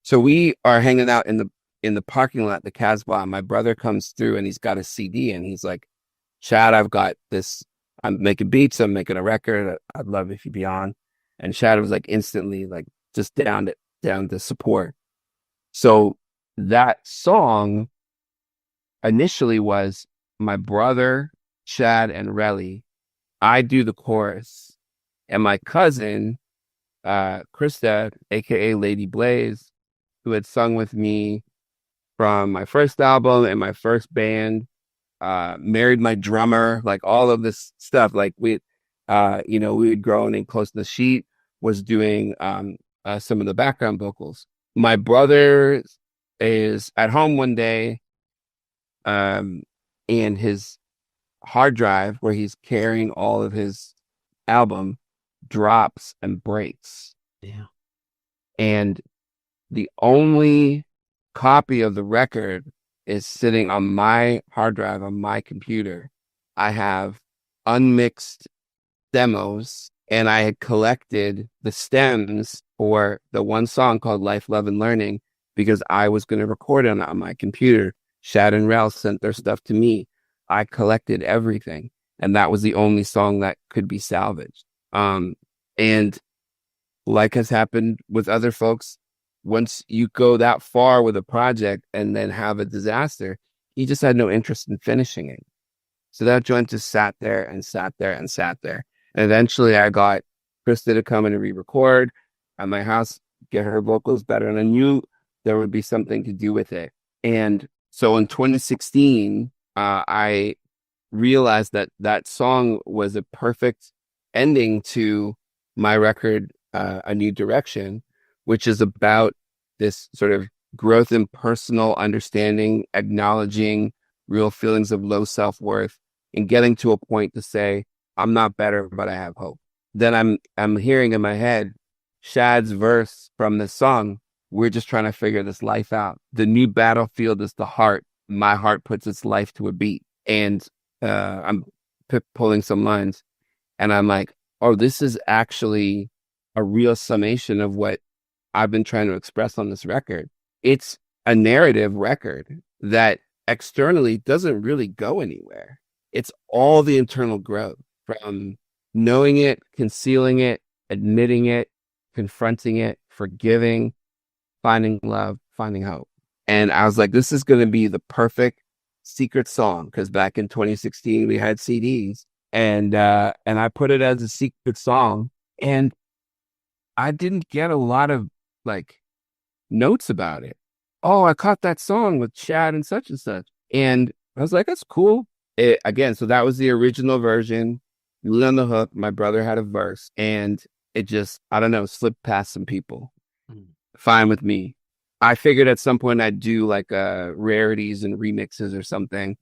So we are hanging out in the parking lot at the Casbah, and my brother comes through, and he's got a CD, and he's like, "Shad, I've got this. I'm making beats. I'm making a record. I'd love if you'd be on." And Shad was like instantly like just down to support. So that song initially was my brother, Shad, and Relly. I do the chorus, and my cousin, Krista, aka Lady Blaze, who had sung with me from my first album and my first band, married my drummer, like all of this stuff. Like we had grown in close to the sheet, was doing some of the background vocals. My brother is at home one day, and his hard drive where he's carrying all of his album drops and breaks. Yeah. And the only copy of the record is sitting on my hard drive on my computer. I have unmixed demos, and I had collected the stems for the one song called Life, Love, and Learning because I was going to record it on my computer. Shad and Rel sent their stuff to me. I collected everything, and that was the only song that could be salvaged. And like has happened with other folks, once you go that far with a project and then have a disaster, he just had no interest in finishing it. So that joint just sat there and sat there and sat there. And eventually I got Krista to come in and re-record at my house, get her vocals better. And I knew there would be something to do with it. And so in 2016, I realized that song was a perfect ending to my record, A New Direction, which is about this sort of growth in personal understanding, acknowledging real feelings of low self-worth, and getting to a point to say, I'm not better, but I have hope. Then I'm hearing in my head, Shad's verse from the song, we're just trying to figure this life out. The new battlefield is the heart. My heart puts its life to a beat. And I'm pulling some lines and I'm like, oh, this is actually a real summation of what I've been trying to express on this record. It's a narrative record that externally doesn't really go anywhere. It's all the internal growth from knowing it, concealing it, admitting it, confronting it, forgiving, finding love, finding hope. And I was like, this is going to be the perfect secret song, because back in 2016 we had CDs, and I put it as a secret song, and I didn't get a lot of like notes about it. Oh, I caught that song with Shad and such, and I was like, that's cool. So that was the original version. Lean on the Hook. My brother had a verse, and it just, I don't know, slipped past some people. Fine with me. I figured at some point I'd do like rarities and remixes or something.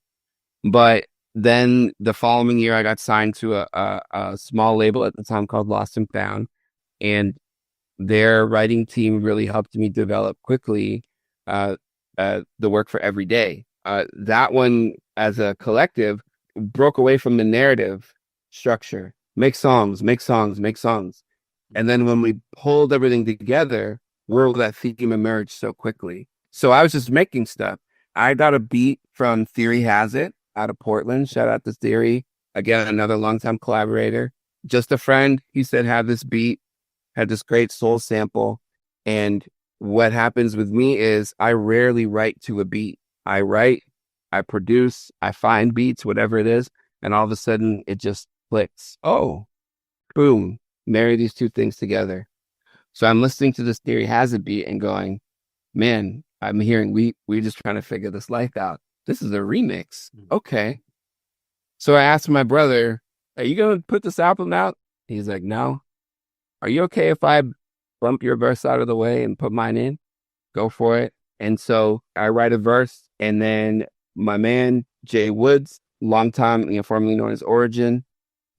But then the following year, I got signed to a small label at the time called Lost and Found. And their writing team really helped me develop quickly the work for Every Day. That one, as a collective, broke away from the narrative structure. Make songs, make songs, make songs. And then when we pulled everything together, where that theme emerged so quickly. So I was just making stuff. I got a beat from Theory Has It out of Portland. Shout out to Theory. Again, another longtime collaborator. Just a friend. He said, have this beat, had this great soul sample. And what happens with me is I rarely write to a beat. I write, I produce, I find beats, whatever it is. And all of a sudden it just clicks. Oh, boom. Marry these two things together. So I'm listening to this Theory Has It beat and going, man, I'm hearing we're just trying to figure this life out. This is a remix. Okay. So I asked my brother, are you going to put this album out? He's like, no. Are you okay if I bump your verse out of the way and put mine in? Go for it. And so I write a verse, and then my man, Jaye Woods, longtime, formerly known as Orijin,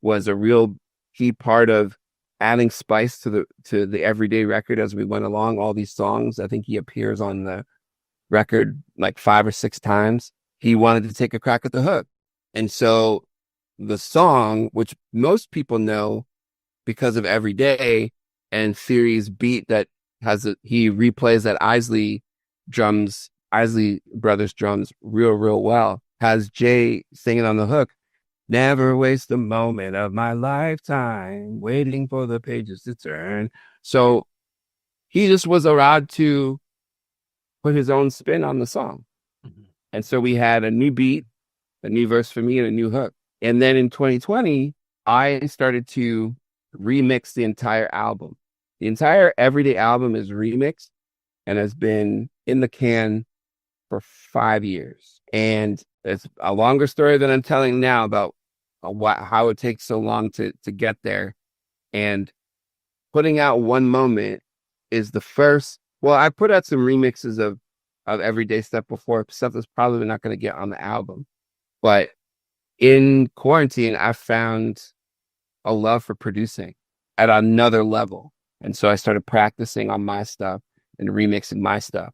was a real key part of adding spice to the Everyday record as we went along. All these songs, I think he appears on the record like 5 or 6 times. He wanted to take a crack at the hook. And so the song, which most people know because of Everyday and Theory's beat that he replays that Isley Brothers drums real well, has Jaye singing on the hook, never waste a moment of my lifetime waiting for the pages to turn. So he just was allowed to put his own spin on the song. And so we had a new beat, a new verse for me, and a new hook. And then in 2020, I started to remix the entire album. The entire Everyday album is remixed and has been in the can for 5 years. And it's a longer story than I'm telling now about how it takes so long to get there. And putting out One Moment is the first. Well, I put out some remixes of Everyday stuff before, stuff that's probably not going to get on the album. But in quarantine, I found a love for producing at another level. And so I started practicing on my stuff and remixing my stuff.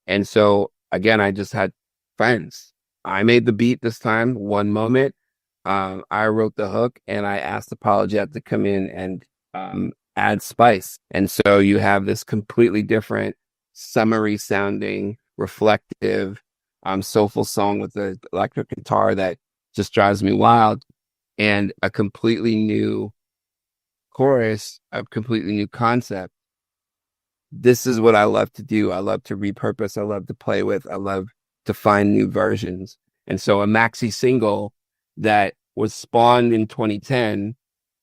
And so, again, I just had friends. I made the beat this time, One Moment. I wrote the hook, and I asked Apologet to come in and add spice. And so you have this completely different, summery sounding, reflective, soulful song with the electric guitar that just drives me wild, and a completely new chorus, a completely new concept. This is what I love to do. I love to repurpose. I love to play with. I love to find new versions. And so a maxi single that was spawned in 2010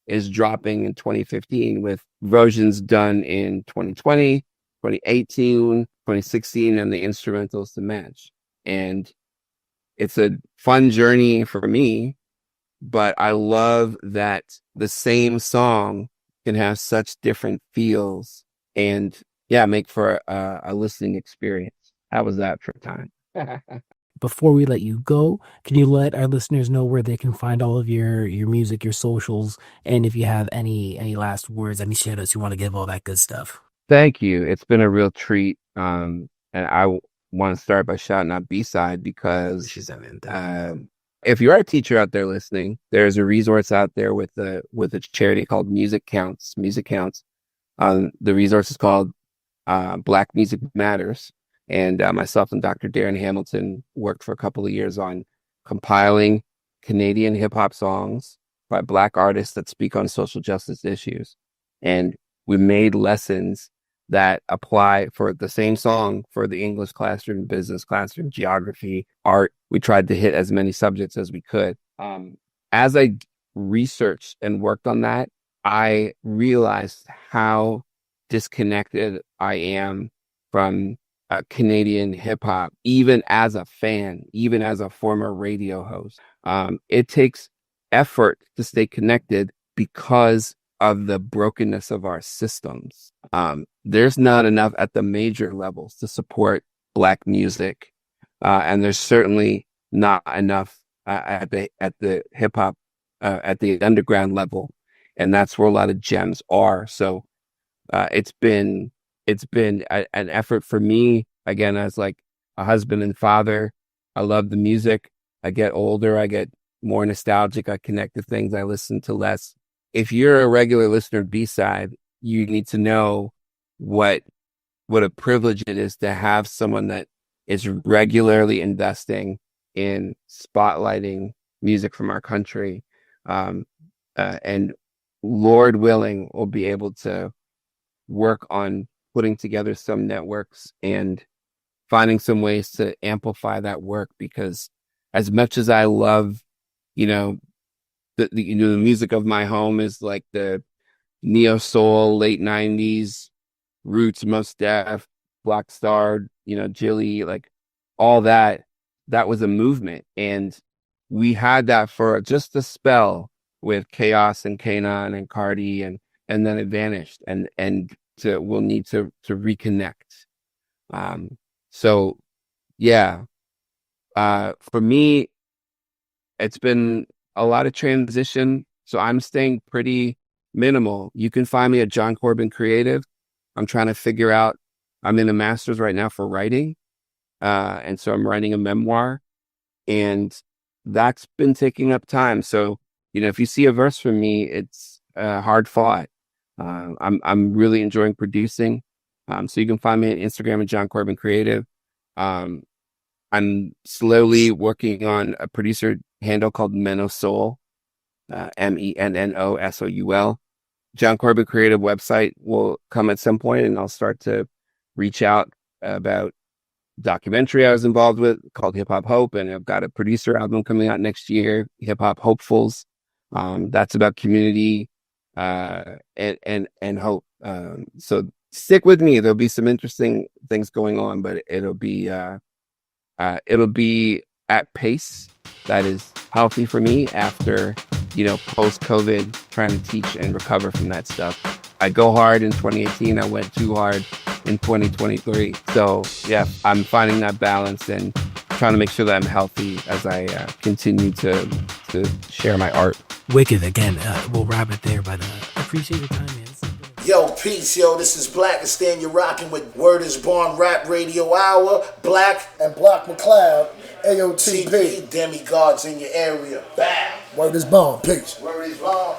is dropping in 2015 with versions done in 2020, 2018, 2016, and the instrumentals to match. And it's a fun journey for me, but I love that the same song can have such different feels and make for a listening experience. How was that for time? before we let you go, can you let our listeners know where they can find all of your music, your socials, and if you have any last words, any shout outs you want to give, all that good stuff? Thank you. It's been a real treat. And I want to start by shouting out B-Side because if you are a teacher out there listening, there's a resource out there with a charity called Music Counts. The resource is called Black Music Matters. And myself and Dr. Darren Hamilton worked for a couple of years on compiling Canadian hip hop songs by Black artists that speak on social justice issues. And we made lessons that apply for the same song for the English classroom, business classroom, geography, art. We tried to hit as many subjects as we could. As I researched and worked on that, I realized how disconnected I am from Canadian hip hop, even as a fan, even as a former radio host. It takes effort to stay connected because of the brokenness of our systems. There's not enough at the major levels to support Black music, and there's certainly not enough at the hip hop at the underground level, and that's where a lot of gems are. So it's been an effort for me, again, as like a husband and father. I love the music. I get older, I get more nostalgic, I connect to things I listen to less. If you're a regular listener of B-Side, you need to know what a privilege it is to have someone that is regularly investing in spotlighting music from our country. And Lord willing, we'll be able to work on putting together some networks and finding some ways to amplify that work, because as much as I love, the music of my home is like the neo soul, late 90s, Roots, Mos Def, Black Star, Jilly, like all that was a movement. And we had that for just a spell with Chaos and Kanon and Cardi, and then it vanished, and we'll need to reconnect. So yeah, for me, it's been a lot of transition. So I'm staying pretty minimal. You can find me at Jon Corbin Creative. I'm trying to figure out, I'm in a master's right now for writing. And so I'm writing a memoir, and that's been taking up time. So, if you see a verse from me, it's hard fought. I'm really enjoying producing. So you can find me on Instagram at Jon Corbin Creative. I'm slowly working on a producer handle called Mennosoul, Mennosoul. Jon Corbin Creative website will come at some point, and I'll start to reach out about documentary I was involved with called Hip Hop Hope, and I've got a producer album coming out next year, Hip Hop Hopefuls. That's about community and hope. So stick with me. There'll be some interesting things going on, but it'll be at pace that is healthy for me after, post-COVID, trying to teach and recover from that stuff. I go hard in 2018. I went too hard in 2023. So yeah, I'm finding that balance and trying to make sure that I'm healthy as I continue to share my art. Wicked. Again, we'll wrap it there, but appreciate your time, man. Yo, peace, yo, this is Black and Stan. You're rocking with Word is Born Rap Radio Hour. Black and Block McCloud, AOTP. Demigods in your area. Bam. Word is Born. Peace. Word is Born.